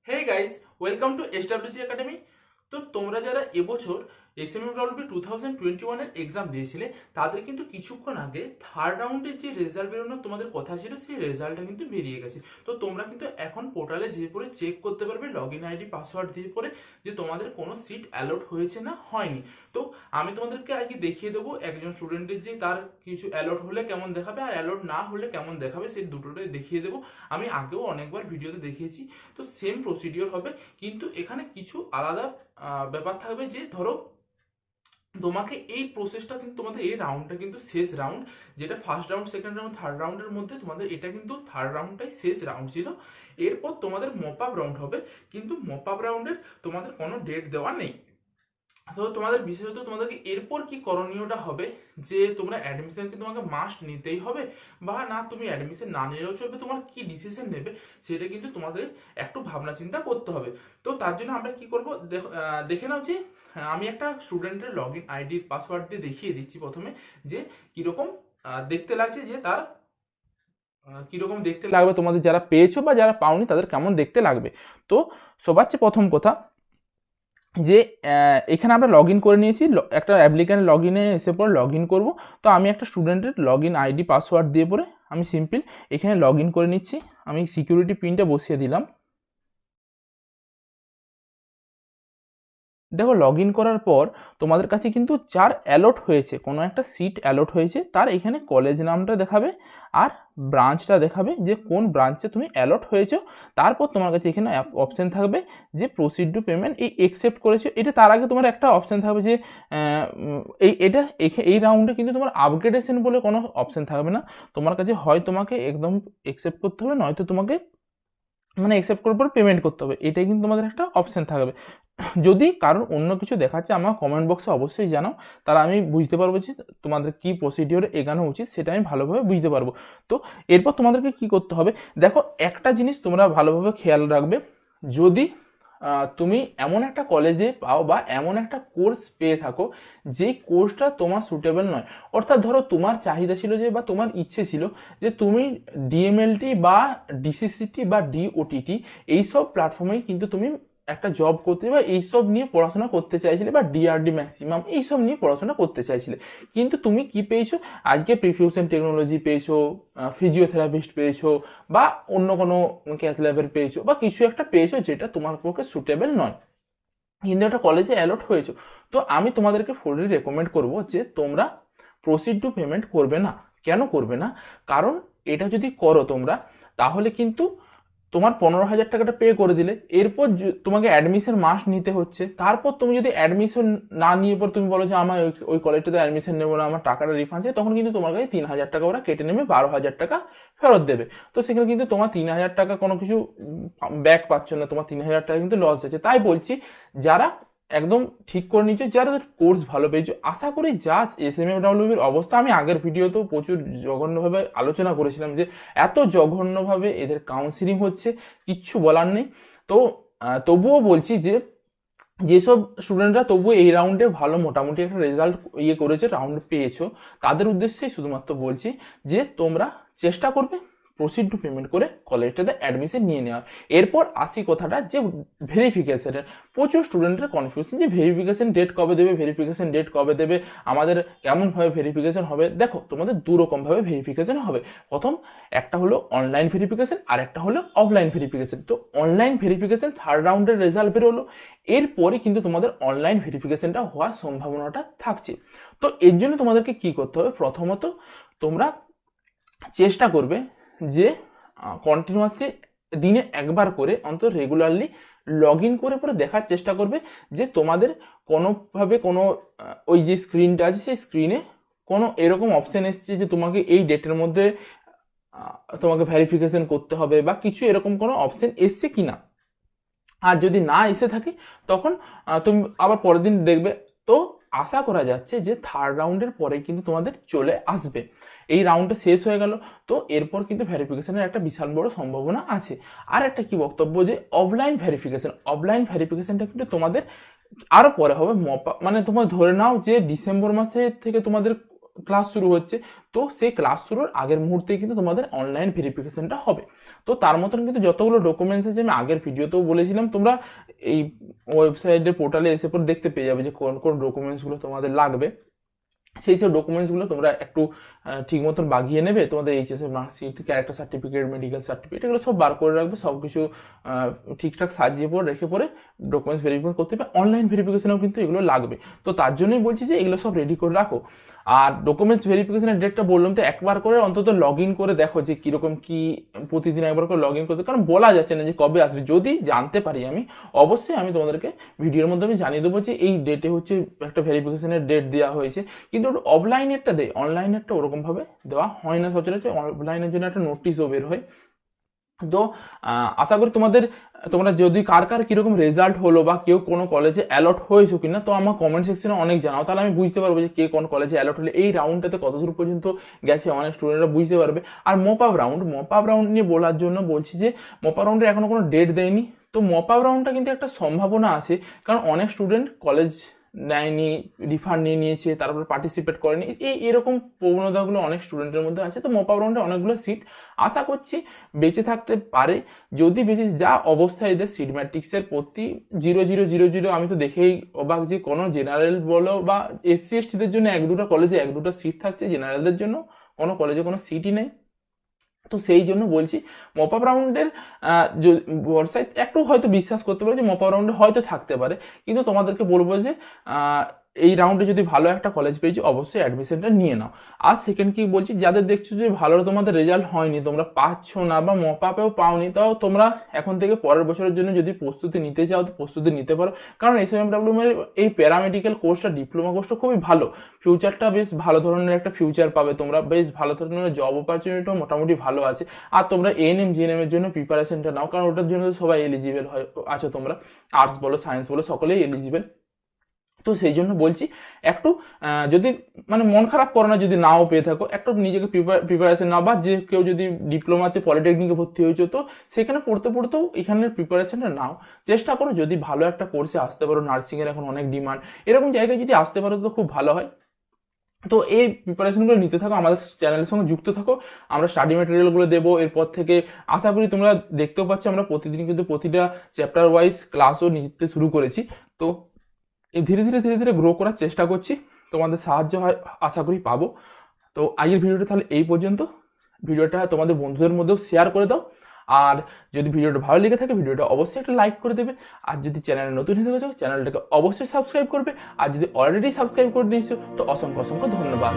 Hey guys, welcome to SWG Academy. তো তোমরা যারা এবছর SMFWB 2021 এর এক্সাম দিয়েছিলে তাদের কিন্তু কিছুক্ষণ আগে থার্ড রাউন্ডের যে রেজাল্ট বেরোনোর তোমাদের কথা ছিল সেই রেজাল্টটা কিন্তু বেরিয়ে গেছে। তো তোমরা কিন্তু এখন পোর্টালে যেয়ে পরে চেক করতে পারবে লগইন আইডি পাসওয়ার্ড দিয়ে পরে যে তোমাদের কোনো সিট অ্যালট হয়েছে না হয়নি। তো আমি তোমাদেরকে আগে দেখিয়ে দেবো একজন স্টুডেন্টের যে তার কিছু অ্যালট হলে কেমন দেখাবে আর অ্যালট না হলে কেমন দেখাবে সেই দুটোটাই দেখিয়ে দেবো। আমি আগেও অনেকবার ভিডিওতে দেখিয়েছি। তো সেম প্রসিডিওর হবে, কিন্তু এখানে কিছু আলাদা ব্যাপার থাকবে। যে ধরো তোমাকে এই প্রসেসটা কিন্তু তোমাদের এই রাউন্ডটা কিন্তু শেষ রাউন্ড, যেটা first round second round third রাউন্ডের মধ্যে তোমাদের এটা কিন্তু থার্ড রাউন্ডটাই শেষ রাউন্ড ছিল। এরপর তোমাদের মপ আপ রাউন্ড হবে, কিন্তু মপ আপ রাউন্ডের তোমাদের কোনো ডেট দেওয়া নেই। তো তোমাদের বিশেষত তোমাদেরকে এরপর কি করণীয়টা হবে যে তোমরা অ্যাডমিশন কি তোমাকে মাস্ট নিতেই হবে বা না তুমি অ্যাডমিশন না নিলেও চলবে, তোমার কি ডিসিশন নেবে সেটা কিন্তু তোমাদের একটু ভাবনা চিন্তা করতে হবে। তো তার জন্য আমরা কি করব দেখে নাও যে আমি একটা স্টুডেন্টের লগ ইন আইডির পাসওয়ার্ড দিয়ে দেখিয়ে দিচ্ছি প্রথমে যে কিরকম দেখতে লাগছে, যে তার কিরকম দেখতে লাগবে, তোমাদের যারা পেয়েছো বা যারা পাওনি তাদের কেমন দেখতে লাগবে। তো সবার চেয়ে প্রথম কথা যে এখানে আমরা লগ ইন করে নিয়েছি, একটা অ্যাপ্লিকেন্ট লগ ইনে এসে পরে লগ ইন করবো। তো আমি একটা স্টুডেন্টের লগ ইন আইডি পাসওয়ার্ড দিয়ে পরে আমি সিম্পল এখানে লগ ইন করে নিচ্ছি। আমি সিকিউরিটি পিনটা বসিয়ে দিলাম। দেখো লগ ইন করার পর তোমাদের কাছে কিন্তু যার অ্যালট হয়েছে, কোনো একটা সিট অ্যালট হয়েছে, তার এখানে কলেজ নামটা দেখাবে আর ব্রাঞ্চটা দেখাবে যে কোন ব্রাঞ্চে তুমি অ্যালট হয়েছো। তারপর তোমার কাছে এখানে অপশন থাকবে যে প্রসিড টু পেমেন্ট, এই একসেপ্ট করেছো এটা। তার আগে তোমার একটা অপশন থাকবে যে এই রাউন্ডে কিন্তু তোমার আপগ্রেডেশন বলে কোনো অপশন থাকবে না। তোমার কাছে হয় তোমাকে একদম একসেপ্ট করতে হবে, নয়তো তোমাকে মানে একসেপ্ট করার পর পেমেন্ট করতে হবে, এটাই কিন্তু তোমাদের একটা অপশন থাকবে। যদি কারোর অন্য কিছু দেখাচ্ছে আমার কমেন্ট বক্সে অবশ্যই জানাও, তারা আমি বুঝতে পারবো যে তোমাদের কি প্রসিডিওর এগানো উচিত, সেটা আমি ভালোভাবে বুঝতে পারবো। তো এরপর তোমাদেরকে কি করতে হবে, দেখো একটা জিনিস তোমরা ভালোভাবে খেয়াল রাখবে। যদি তুমি এমন একটা কলেজে পাও বা এমন একটা কোর্স পেয়ে থাকো যেই কোর্সটা তোমার সুটেবল নয়, অর্থাৎ ধরো তোমার চাহিদা ছিল যে বা তোমার ইচ্ছে ছিল যে তুমি ডিএমএলটি বা ডিসিসিটি বা ডিওটিটি এইসব প্ল্যাটফর্মেই কিন্তু তুমি একটা জব করতে বা এইসব নিয়ে পড়াশোনা করতে চাইছিলে, বা ডিআরডি ম্যাক্সিমাম এইসব নিয়ে পড়াশোনা করতে চাইছিলে, কিন্তু তুমি কি পেয়েছো আজকে প্রিফিউশন টেকনোলজি পেয়েছো, ফিজিওথেরাপিস্ট পেয়েছো বা অন্য কোনো ক্যাথ ল্যাবের পেয়েছো বা কিছু একটা পেয়েছো যেটা তোমার পক্ষে সুটেবল নয়, কিন্তু একটা কলেজে অ্যালট হয়েছো। তো আমি তোমাদেরকে ফুললি রেকমেন্ড করবো যে তোমরা প্রসিড টু পেমেন্ট করবে না। কেন করবে না? কারণ এটা যদি করো তোমরা, তাহলে কিন্তু তোমার 15,000 টাকাটা পে করে দিলে, এরপর তোমাকে অ্যাডমিশন মাস্ট নিতে হচ্ছে। তারপর তুমি যদি অ্যাডমিশন না নিয়ে পর তুমি বলো যে আমার ওই কলেজটাতে অ্যাডমিশন নেবো না, আমার টাকাটা রিফান্ড চাই, তখন কিন্তু তোমার কাছে 3,000 টাকা ওরা কেটে নেবে, 12,000 টাকা ফেরত দেবে। তো সেখানে কিন্তু তোমার 3,000 টাকা কোনো কিছু ব্যাক পাচ্ছ না, তোমার 3,000 টাকা কিন্তু লস হচ্ছে। তাই বলছি যারা একদম ঠিক করে নিচ্ছে, যারা কোর্স ভালো পেয়েছো, আশা করি যা SMFWBEEর অবস্থা আমি আগের ভিডিওতেও প্রচুর জঘন্যভাবে আলোচনা করেছিলাম যে এত জঘন্যভাবে এদের কাউন্সিলিং হচ্ছে, কিচ্ছু বলার নেই। তো তবুও বলছি যে যেসব স্টুডেন্টরা তবুও এই রাউন্ডে ভালো মোটামুটি একটা রেজাল্ট করেছে, রাউন্ড পেয়েছো, তাদের উদ্দেশ্যে শুধুমাত্র বলছি যে তোমরা চেষ্টা করবে প্রসিড টু পেমেন্ট করে কলেজটাতে অ্যাডমিশন নিয়ে নেওয়ার। এরপর আসি কথাটা যে ভেরিফিকেশনের। প্রচুর স্টুডেন্টের কনফিউশন যে ভেরিফিকেশন ডেট কবে দেবে, ভেরিফিকেশন ডেট কবে দেবে, আমাদের কেমনভাবে ভেরিফিকেশন হবে। দেখো তোমাদের দুরকমভাবে ভেরিফিকেশন হবে। প্রথম একটা হলো অনলাইন ভেরিফিকেশন আর একটা হলো অফলাইন ভেরিফিকেশন। তো অনলাইন ভেরিফিকেশন থার্ড রাউন্ডের রেজাল্ট বেরোলো, এরপরে কিন্তু তোমাদের অনলাইন ভেরিফিকেশনটা হওয়ার সম্ভাবনাটা থাকছে। তো এর জন্য তোমাদেরকে কি করতে হবে, প্রথমত তোমরা চেষ্টা করবে যে কন্টিনিউয়াসলি দিনে একবার করে অন্তত রেগুলারলি লগ ইন করে পরে দেখার চেষ্টা করবে যে তোমাদের কোনোভাবে কোনো ওই যে স্ক্রিনটা আছে সেই স্ক্রিনে কোনো এরকম অপশন এসছে যে তোমাকে এই ডেটের মধ্যে তোমাকে ভেরিফিকেশন করতে হবে বা কিছু এরকম কোনো অপশন এসছে কিনা। আর যদি না এসে থাকে তখন তুমি আবার পরের দিন দেখবে। তো আশা করা যাচ্ছে যে থার্ড রাউন্ডের পরে কিন্তু তোমাদের চলে আসবে। এই রাউন্ডটা শেষ হয়ে গেল, তো এরপর কিন্তু ভেরিফিকেশনের একটা বিশাল বড় সম্ভাবনা আছে। আর একটা কি বক্তব্য যে অফলাইন ভেরিফিকেশনটা কিন্তু তোমাদের আরো পরে হবে। মানে তোমার ধরে নাও যে ডিসেম্বর মাসে থেকে তোমাদের ক্লাস শুরু হচ্ছে, তো সেই ক্লাস শুরুর আগের মুহূর্তেই কিন্তু তোমাদের অনলাইন ভেরিফিকেশনটা হবে। তো তার মতন কিন্তু যতগুলো ডকুমেন্টস আছে আমি আগের ভিডিওতেও বলেছিলাম, তোমরা এই ওয়েবসাইটের পোর্টালে এসে পর দেখতে পেয়ে যাবে যে কোন কোন ডকুমেন্টসগুলো তোমাদের লাগবে। সেই সব ডকুমেন্টসগুলো তোমরা একটু ঠিক মতন বাগিয়ে নেবে, তোমাদের এইচএসএর marksheet, character certificate, medical certificate, এগুলো সব বার করে রাখবে, সব কিছু ঠিকঠাক সাজিয়ে পরে রেখে পরে ডকুমেন্টস ভেরিফাই করতে হবে। অনলাইন ভেরিফিকেশনেও কিন্তু এগুলো লাগবে, তো তার জন্যই বলছি যে এগুলো সব রেডি করে রাখো। আর ডকুমেন্টস ভেরিফিকেশনের ডেটটা বললাম, তো একবার করে অন্তত লগ ইন করে দেখো যে কীরকম কি, প্রতিদিন একবার করে লগ ইন করতে, কারণ বলা যাচ্ছে না যে কবে আসবে। যদি জানতে পারি আমি, অবশ্যই আমি তোমাদেরকে ভিডিওর মধ্যে আমি জানিয়ে দেবো যে এই ডেটে হচ্ছে একটা ভেরিফিকেশনের ডেট দেওয়া হয়েছে, কিন্তু অফলাইনেরটা দেয়, অনলাইনেরটা ওরকমভাবে দেওয়া হয় না সচরাচর। অফলাইনের জন্য একটা নোটিশও বের হয়। তো আশা করি তোমরা যদি কার কার কিরকম রেজাল্ট হলো বা কেউ কোনো কলেজে অ্যালট হয়েছো কিনা, তো আমার কমেন্ট সেকশনে অনেক জানাও, তাহলে আমি বুঝতে পারবো যে কে কোন কলেজে অ্যালট হলে এই রাউন্ডটাতে কতদূর পর্যন্ত গেছে, অনেক স্টুডেন্টরা বুঝতে পারবে। আর মপ আপ রাউন্ড নিয়ে বলার জন্য বলছি যে মপ আপ রাউন্ডের এখনো কোনো ডেট দেয়নি, তো মপ আপ রাউন্ডটা কিন্তু একটা সম্ভাবনা আছে, কারণ অনেক স্টুডেন্ট কলেজ নেয়নি, রিফান্ড নিয়ে নিয়েছে, তারপর পার্টিসিপেট করেনি, এরকম প্রবণতাগুলো অনেক স্টুডেন্টের মধ্যে আছে। তো মপ আপ রাউন্ডে অনেকগুলো সিট আশা করছি বেঁচে থাকতে পারে। যদি বেঁচে যা অবস্থা এদের সিট ম্যাট্রিক্সের প্রতি 0,0,0,0 আমি তো দেখেই অবাক যে কোনো জেনারেল বলো বা SC ST-দের জন্য 1-2টা কলেজে 1-2টা সিট থাকছে, জেনারেলদের জন্য কোনো কলেজে কোনো সিটই নেই। তো সেই জন্য বলছি মপ আপ রাউন্ডের ভরসায় একটু হয়তো বিশ্বাস করতে পারো যে মপ আপ রাউন্ডে হয়তো থাকতে পারে, কিন্তু তোমাদেরকে বলবো যে এই রাউন্ডে যদি ভালো একটা কলেজ পেয়েছো অবশ্যই অ্যাডমিশনটা নিয়ে নাও। আর সেকেন্ড কি বলছি, যাদের দেখছো যে ভালো তোমাদের রেজাল্ট হয়নি, তোমরা পাচ্ছ না বা মপ আপেও পাওনি, তাও তোমরা এখন থেকে পরের বছরের জন্য যদি প্রস্তুতি নিতে চাও তো প্রস্তুতি নিতে পারো, কারণ SMFWB এর এই প্যারামেডিক্যাল কোর্সটা, ডিপ্লোমা কোর্সটা খুবই ভালো, ফিউচারটা বেশ ভালো ধরনের একটা ফিউচার পাবে তোমরা, বেশ ভালো ধরনের জব অপরচুনিটিও মোটামুটি ভালো আছে। আর তোমরা ANM GNM এর জন্য প্রিপারেশনটা নাও, কারণ ওটার জন্য সবাই এলিজিবল হয় আছো, তোমরা আর্টস বলো সায়েন্স বলো সকলেই এলিজিবল। তো সেই জন্য বলছি একটু যদি মানে মন খারাপ করো না যদি নাও পেয়ে থাকো, একটু নিজেকে প্রিপারেশন নাও, বা যে কেউ যদি ডিপ্লোমাতে পলিটেকনিকে ভর্তি হয়েছো তো সেখানে পড়তে পড়তেও এখানের প্রিপারেশনটা নাও, চেষ্টা করো যদি ভালো একটা কোর্সে আসতে পারো, নার্সিংয়ের এখন অনেক ডিমান্ড, এরকম জায়গায় যদি আসতে পারো তো খুব ভালো হয়। তো এই প্রিপারেশনগুলো নিতে থাকো, আমাদের চ্যানেলের সঙ্গে যুক্ত থাকো, আমরা স্টাডি ম্যাটেরিয়ালগুলো দেবো। এরপর থেকে আশা করি তোমরা দেখতেও পাচ্ছ আমরা প্রতিদিন কিন্তু প্রতিটা চ্যাপ্টার ওয়াইজ ক্লাসও নিতে শুরু করেছি। তো এই ধীরে ধীরে গ্রো করার চেষ্টা করছি, তোমাদের সাহায্য হয় আশা করি পাবো। তো আজকের ভিডিওটা তাহলে এই পর্যন্ত, ভিডিওটা তোমাদের বন্ধুদের মধ্যেও শেয়ার করে দাও, আর যদি ভিডিওটা ভালো লেগে থাকে ভিডিওটা অবশ্যই একটা লাইক করে দেবে, আর যদি চ্যানেলে নতুন হয়ে থাকো চ্যানেলটাকে অবশ্যই সাবস্ক্রাইব করবে, আর যদি অলরেডি সাবস্ক্রাইব করে নিয়েছো তো অসংখ্য ধন্যবাদ।